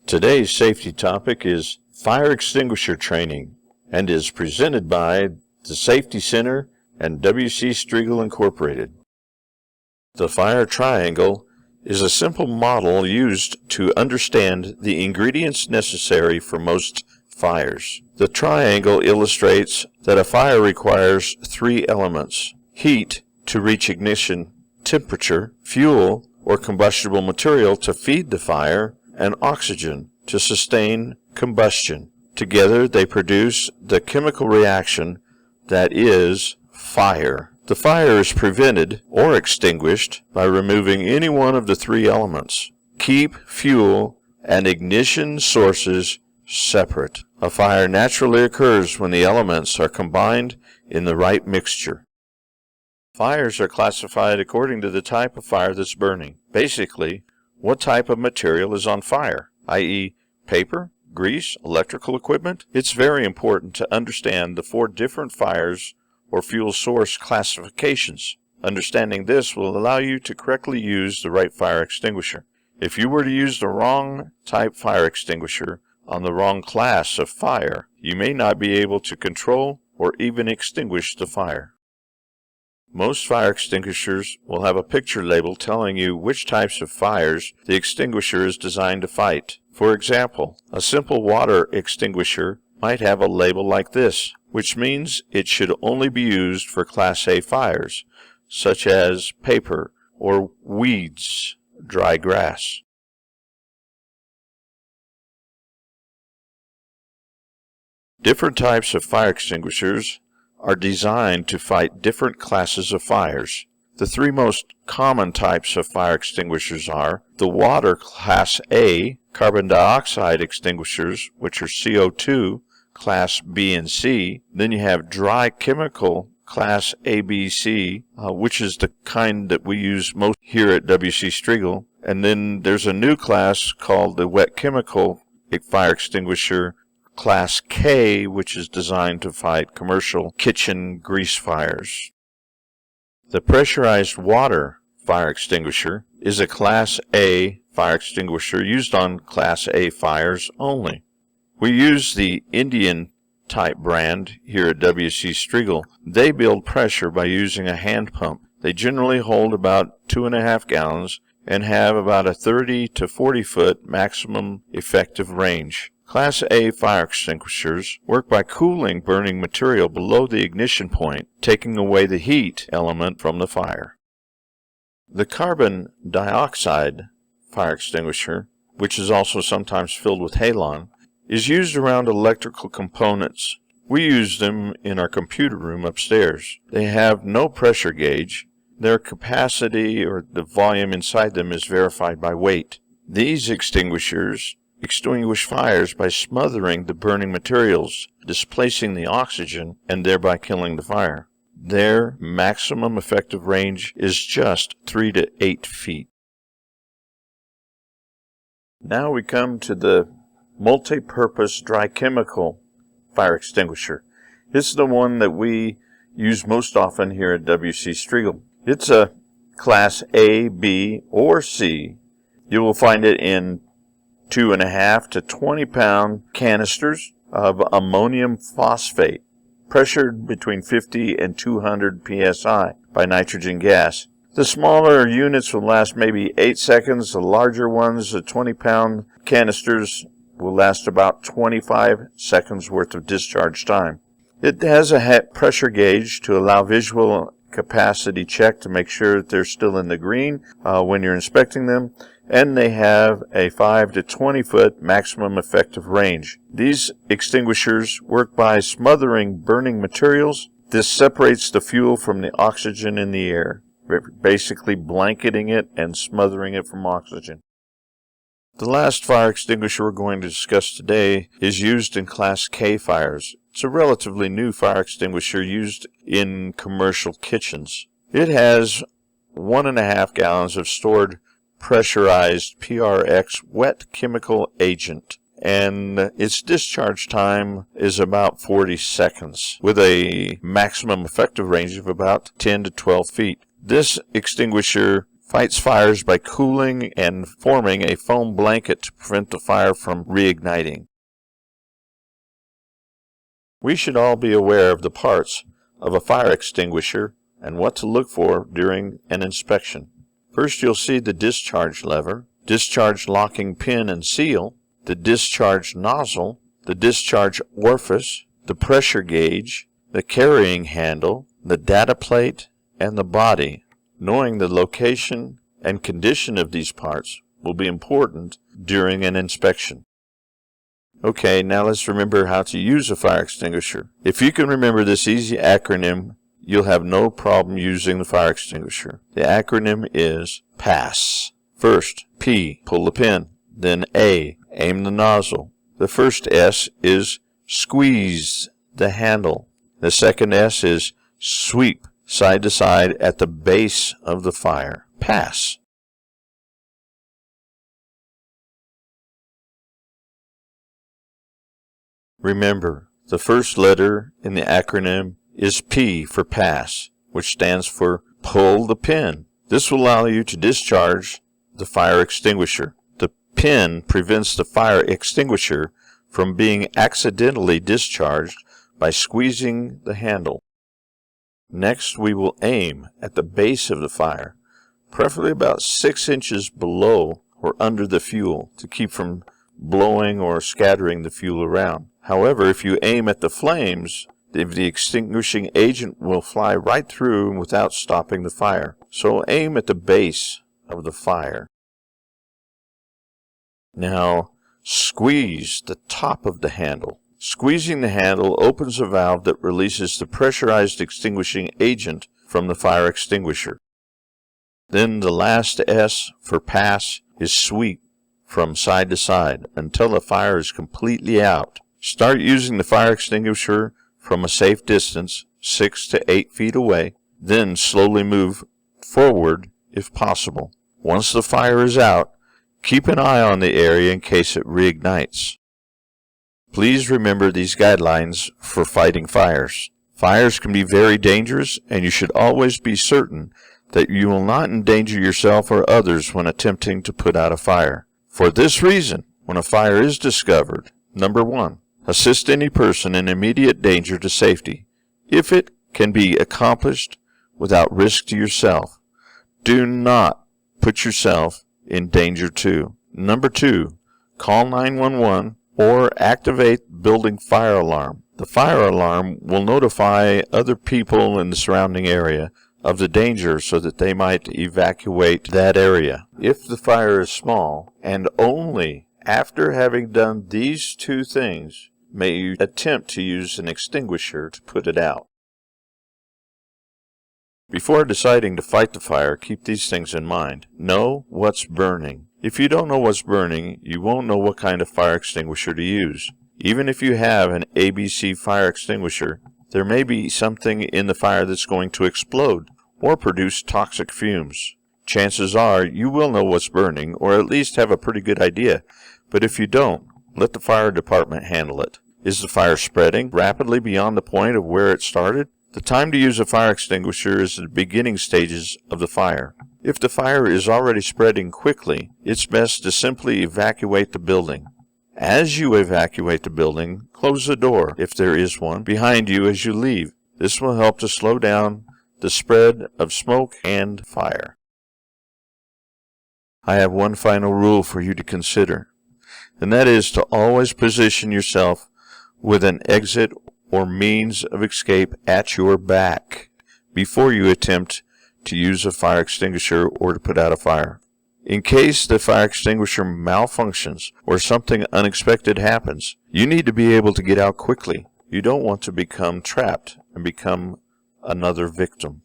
Today's safety topic is fire extinguisher training and is presented by the Safety Center and W.C. Striegel Incorporated. The fire triangle is a simple model used to understand the ingredients necessary for most fires. The triangle illustrates that a fire requires three elements: heat to reach ignition, temperature, fuel or combustible material to feed the fire, and oxygen to sustain combustion. Together they produce the chemical reaction that is fire. The fire is prevented or extinguished by removing any one of the three elements. Keep fuel and ignition sources separate. A fire naturally occurs when the elements are combined in the right mixture. Fires are classified according to the type of fire that's burning. Basically, what type of material is on fire, i.e., paper, grease, electrical equipment? It's very important to understand the four different fires or fuel source classifications. Understanding this will allow you to correctly use the right fire extinguisher. If you were to use the wrong type fire extinguisher on the wrong class of fire, you may not be able to control or even extinguish the fire. Most fire extinguishers will have a picture label telling you which types of fires the extinguisher is designed to fight. For example, a simple water extinguisher might have a label like this, which means it should only be used for Class A fires, such as paper or weeds, dry grass. Different types of fire extinguishers are designed to fight different classes of fires. The three most common types of fire extinguishers are the water Class A, carbon dioxide extinguishers, which are CO2, Class B and C. Then you have dry chemical Class ABC, which is the kind that we use most here at W.C. Striegel. And then there's a new class called the wet chemical fire extinguisher, Class K, which is designed to fight commercial kitchen grease fires. The pressurized water fire extinguisher is a Class A fire extinguisher used on Class A fires only. We use the Indian type brand here at W.C. Striegel. They build pressure by using a hand pump. They generally hold about 2.5 gallons and have about a 30 to 40 foot maximum effective range. Class A fire extinguishers work by cooling burning material below the ignition point, taking away the heat element from the fire. The carbon dioxide fire extinguisher, which is also sometimes filled with halon, is used around electrical components. We use them in our computer room upstairs. They have no pressure gauge. Their capacity or the volume inside them is verified by weight. These extinguishers extinguish fires by smothering the burning materials, displacing the oxygen, and thereby killing the fire. Their maximum effective range is just 3 to 8 feet. Now we come to the multi-purpose dry chemical fire extinguisher. This is the one that we use most often here at W.C. Striegel. It's a Class A, B, or C. You will find it in 2.5 to 20-pound canisters of ammonium phosphate, pressured between 50 and 200 psi by nitrogen gas. The smaller units will last maybe 8 seconds. The larger ones, the 20-pound canisters, will last about 25 seconds worth of discharge time. It has a pressure gauge to allow visual capacity check to make sure that they're still in the green when you're inspecting them, and they have a 5 to 20 foot maximum effective range. These extinguishers work by smothering burning materials. This separates the fuel from the oxygen in the air, basically blanketing it and smothering it from oxygen. The last fire extinguisher we're going to discuss today is used in Class K fires. It's a relatively new fire extinguisher used in commercial kitchens. It has 1.5 gallons of stored pressurized PRX wet chemical agent, and its discharge time is about 40 seconds with a maximum effective range of about 10 to 12 feet. This extinguisher fights fires by cooling and forming a foam blanket to prevent the fire from reigniting. We should all be aware of the parts of a fire extinguisher and what to look for during an inspection. First, you'll see the discharge lever, discharge locking pin and seal, the discharge nozzle, the discharge orifice, the pressure gauge, the carrying handle, the data plate, and the body. Knowing the location and condition of these parts will be important during an inspection. Okay, now let's remember how to use a fire extinguisher. If you can remember this easy acronym, you'll have no problem using the fire extinguisher. The acronym is PASS. First, P, pull the pin. Then A, aim the nozzle. The first S is squeeze the handle. The second S is sweep side to side at the base of the fire. Pass. Remember, the first letter in the acronym is P for pass, which stands for pull the pin. This will allow you to discharge the fire extinguisher. The pin prevents the fire extinguisher from being accidentally discharged by squeezing the handle. Next, we will aim at the base of the fire, preferably about 6 inches below or under the fuel to keep from blowing or scattering the fuel around. However, if you aim at the flames, the extinguishing agent will fly right through without stopping the fire. So aim at the base of the fire. Now, squeeze the top of the handle. Squeezing the handle opens a valve that releases the pressurized extinguishing agent from the fire extinguisher. Then the last S for pass is sweep from side to side until the fire is completely out. Start using the fire extinguisher from a safe distance, 6 to 8 feet away, then slowly move forward if possible. Once the fire is out, keep an eye on the area in case it reignites. Please remember these guidelines for fighting fires. Fires can be very dangerous, and you should always be certain that you will not endanger yourself or others when attempting to put out a fire. For this reason, when a fire is discovered, number 1, assist any person in immediate danger to safety, if it can be accomplished without risk to yourself. Do not put yourself in danger too. Number 2, call 911 or activate building fire alarm. The fire alarm will notify other people in the surrounding area of the danger so that they might evacuate that area. If the fire is small, and only after having done these 2 things, may you attempt to use an extinguisher to put it out. Before deciding to fight the fire, keep these things in mind. Know what's burning. If you don't know what's burning, you won't know what kind of fire extinguisher to use. Even if you have an ABC fire extinguisher, there may be something in the fire that's going to explode or produce toxic fumes. Chances are you will know what's burning, or at least have a pretty good idea. But if you don't, let the fire department handle it. Is the fire spreading rapidly beyond the point of where it started? The time to use a fire extinguisher is at the beginning stages of the fire. If the fire is already spreading quickly, it's best to simply evacuate the building. As you evacuate the building, close the door, if there is one, behind you as you leave. This will help to slow down the spread of smoke and fire. I have one final rule for you to consider, and that is to always position yourself with an exit or means of escape at your back before you attempt to use a fire extinguisher or to put out a fire. In case the fire extinguisher malfunctions or something unexpected happens, you need to be able to get out quickly. You don't want to become trapped and become another victim.